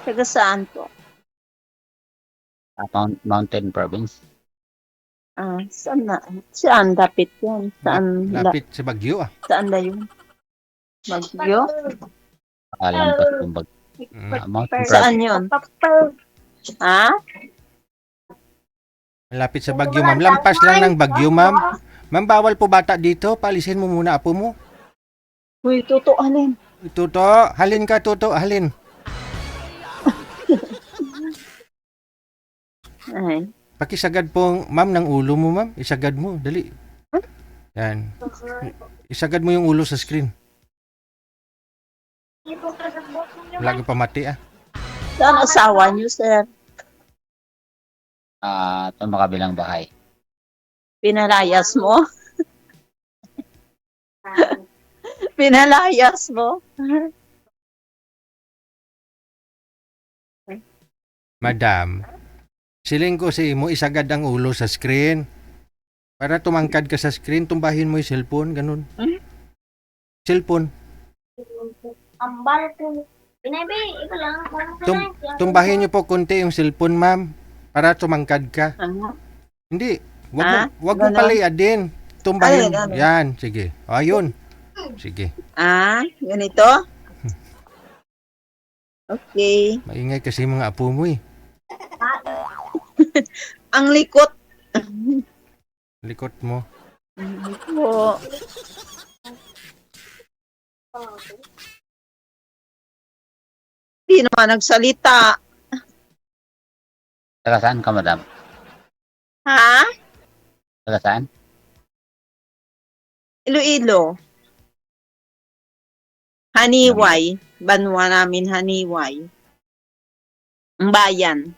Taga saan po? Mountain Province. Saan dapit yan? Saan, Lapit sa Bagyo ah. saan na yun? Bagyo? Lampas ng Bagyo. Mountain Saan Province. yun? Ha? Lapit sa Bagyo, ma'am. Lampas lang ng Bagyo, ma'am. Ma'am, bawal po bata dito. Paalisin mo muna apo mo. Uy, tutuanin. Tuto, halin ka, Tuto, halin. Ay. Pakisagad po, ma'am, ng ulo mo, ma'am. Isagad mo, dali. Yan. Isagad mo yung ulo sa screen. Wala kang pamati ah. Saan asawa niyo, sir? Itong makabilang bahay. Pinalayas mo? Pinalayas mo? Madam, siling ko sa imo, isagad ang ulo sa screen. Para tumangkad ka sa screen, tumbahin mo yung cellphone, ganun. Cellphone. Ambal ko. Pinabi, ito lang. Tumbahin niyo po konti yung cellphone, ma'am. Para tumangkad ka. Hindi. Wag mo Ganon? paliadin. Tumbahin. Ganon. Yan, sige. Ayun. Sige. Ganito? Okay. Maingay kasi mga apo mo eh. Ang likot. Likot mo. Po. Hindi naman nagsalita. Taga saan ka, madam? Ha? Taga saan? Iloilo. Haniway. Banwa namin Haniway. Ang bayan.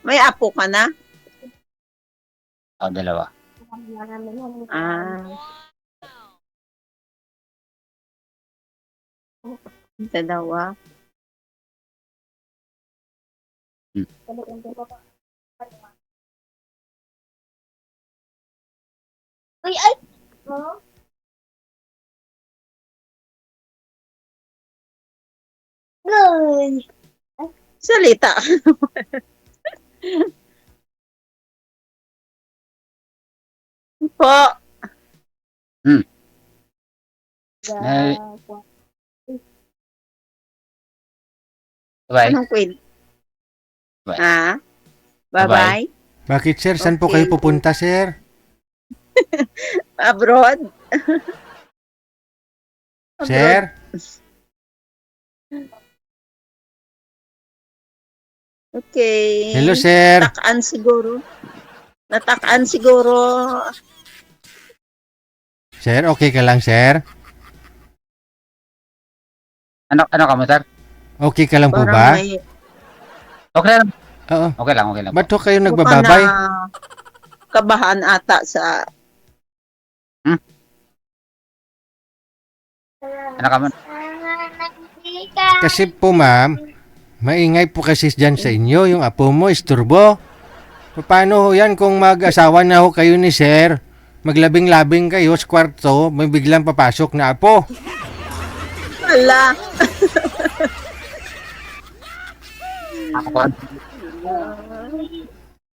May apo ka na? Dalawa. Dalawa. Uy, ay! Good. Salita. Po. Ay. Bye. Anong kwento? Bye. Bye-bye. Bakit sir? Saan po Okay. kayo pupunta sir? Abroad. Sir? Okay. Hello sir. Natakaan siguro. Natakaan siguro. Sir, okay ka lang sir? Ano ka mo, sir? Okay ka lang po Parang ba? may Okay lang. Oo. Okay lang, okay lang. Ba't ho kayo mukhang nagbababay? na kabahan ata sa Ano ka mo? Kasi po ma'am, maingay po kasi dyan sa inyo, yung apo mo, isturbo. Paano ho yan kung mag-asawa na ho kayo ni sir, maglabing-labing kayo sa kwarto, may biglang papasok na apo. Ala.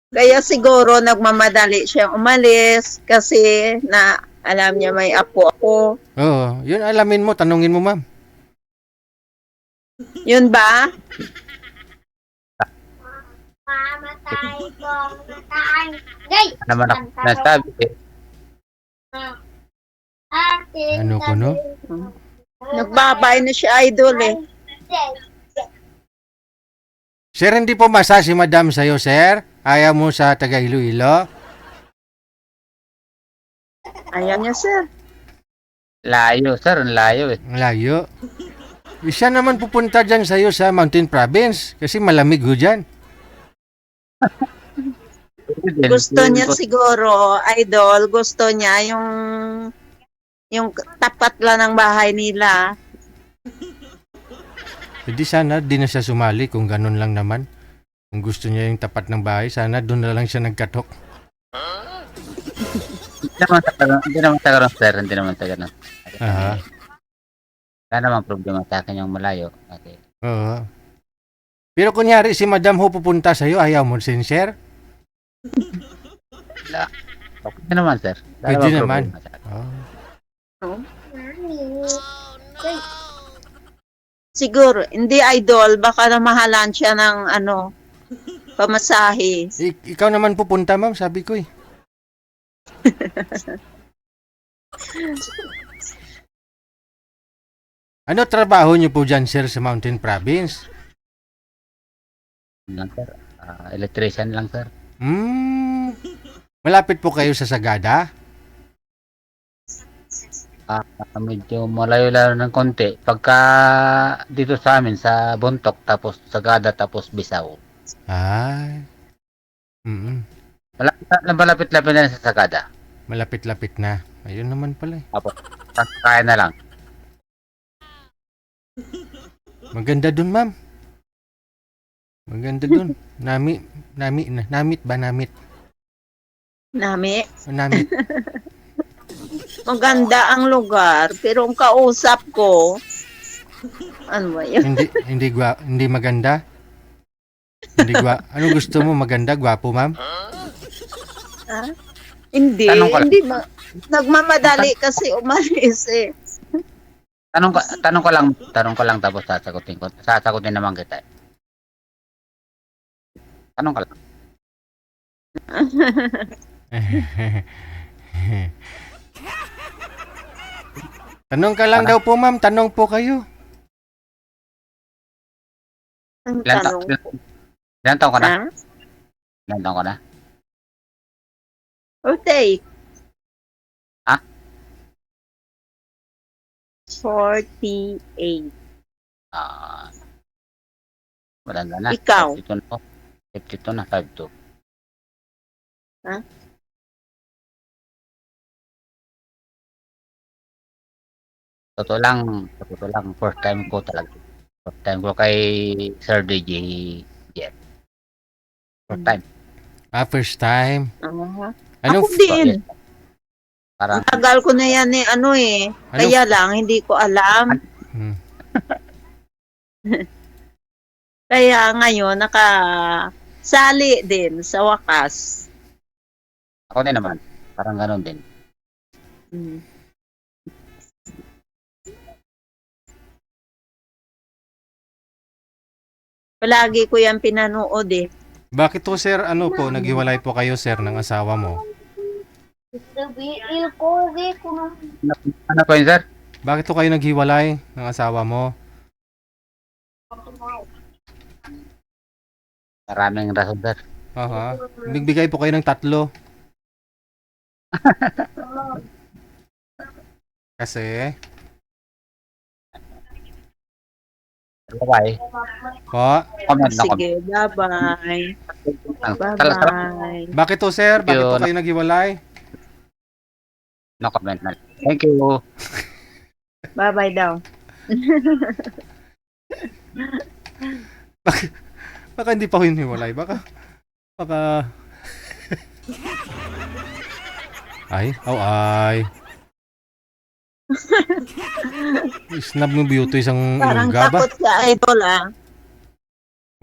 Kaya siguro nagmamadali siya umalis kasi na alam niya may apo ako. Oo, yun alamin mo, tanungin mo ma'am. Yun ba? Mamatay ko. Mamatay. Gay! Naman ako nasabi eh. Ating Ano ko, no? Nagbabay na si Idol eh. Sir, hindi po masa si madam sa'yo, sir? Ayaw mo sa taga Iloilo? Ayan niya, sir. Layo, sir. Ang layo eh. Ang layo. Siya naman pupunta dyan sa'yo sa Mountain Province kasi malamig ho dyan. Gusto niya siguro, Idol, gusto niya yung tapat lang ng bahay nila. Hindi sana di na siya sumali kung ganun lang naman. Kung gusto niya yung tapat ng bahay, sana doon na lang siya nagkatok. Hindi naman sa ganun, sir. Hindi naman sa ganun. Aha. Wala namang problema sa akin yung malayo. Okay. Oo. Pero kunyari si Madam ho pupunta sa'yo, ayaw mo sincere? Okay naman, sir. Wala Pwede namang naman. problema sa akin. Oh. Mami. Siguro, hindi idol, baka namahalan siya ng ano, pamasahe. Ikaw naman pupunta, ma'am, sabi ko eh. Ano trabaho niyo po dyan, sir, sa Mountain Province? Lang, sir. Electrician lang, sir. Malapit po kayo sa Sagada? Medyo malayo-layo ng konti. Pagka dito sa amin, sa Bontok, tapos Sagada, tapos Bisaw. Ay. Malapit-lapit na sa Sagada. Malapit-lapit na. Ayun naman pala eh. Tapos, kaya na lang. Maganda dun, ma'am. Maganda dun. Namit ba? Namit. Nami, Namit. maganda ang lugar, pero ang kausap ko, ano ba yun? Hindi maganda. Ano gusto mo? Maganda, gwapo, ma'am? Hindi, Tanong ko lang. hindi nagmamadali kasi umalis eh. Tanong ko lang tapos sasagutin ko. Sasagutin naman kita. Tanong ko lang. Tanong ka lang daw po, ma'am. Tanong po kayo. Ang Ilan tanong, taon ka na? ha? Ilan taon ka na? Okay. Ha? 48. Maganda na. Ikaw? 52 na. 52 na, 52. Ha? Totoo lang, first time ko talaga. First time ko kay Sir DJ Jeff. First time. First time. Aha. Anong, Ako din. Parang, Tagal ko na yan eh, ano eh. Kaya lang, hindi ko alam. Hmm. Kaya ngayon, nakasali din sa wakas. ako din naman. Parang ganun din. Mm. Palagi ko yan pinanood eh. Bakit to, sir? Ano po? Naghiwalay po kayo, sir, ng asawa mo? Sabihin ko, ko na. Ano po yun, sir? Bakit to kayo naghiwalay ng asawa mo? Maraming rason, sir. Aha. Nagbigay po kayo ng 3. Kasi, Bye-bye. po, Comment na comment. Sige, bye-bye. Salamat. Bye-bye. bakit to, sir? Bakit to Yun. kayo naghiwalay? No comment na. Thank you. Bye-bye daw. Baka hindi pa ko hiniwalay. Baka. Ay. Snap mo beauty isang Parang inuga ba? takot sa idol ah.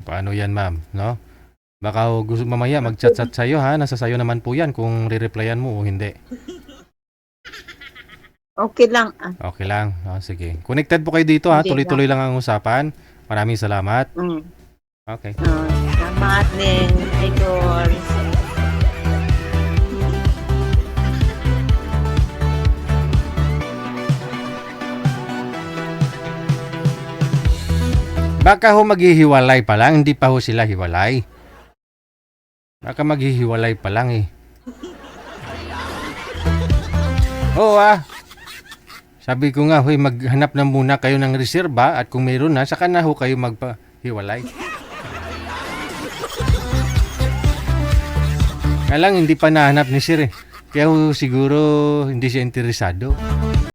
Paano yan, ma'am? No? Baka gusto mamaya mag-chat-chat sa'yo, ha? Nasa sayo naman po yan kung re-replyan mo o hindi. Okay lang ah. Okay lang. Sige. Connected po kayo dito, ha? Hindi Tuloy-tuloy lang ang usapan. Maraming salamat. Mm. Okay. Salamat din, idol. Baka ho maghihiwalay pa lang, hindi pa ho sila hiwalay. Baka maghihiwalay pa lang eh. Oo Sabi ko nga, hoy, maghanap na muna kayo ng reserba at kung mayroon na, saka na ho kayo magpahiwalay. Kaya lang, hindi pa nahanap ni Sir eh. Kaya ho, siguro hindi siya interesado.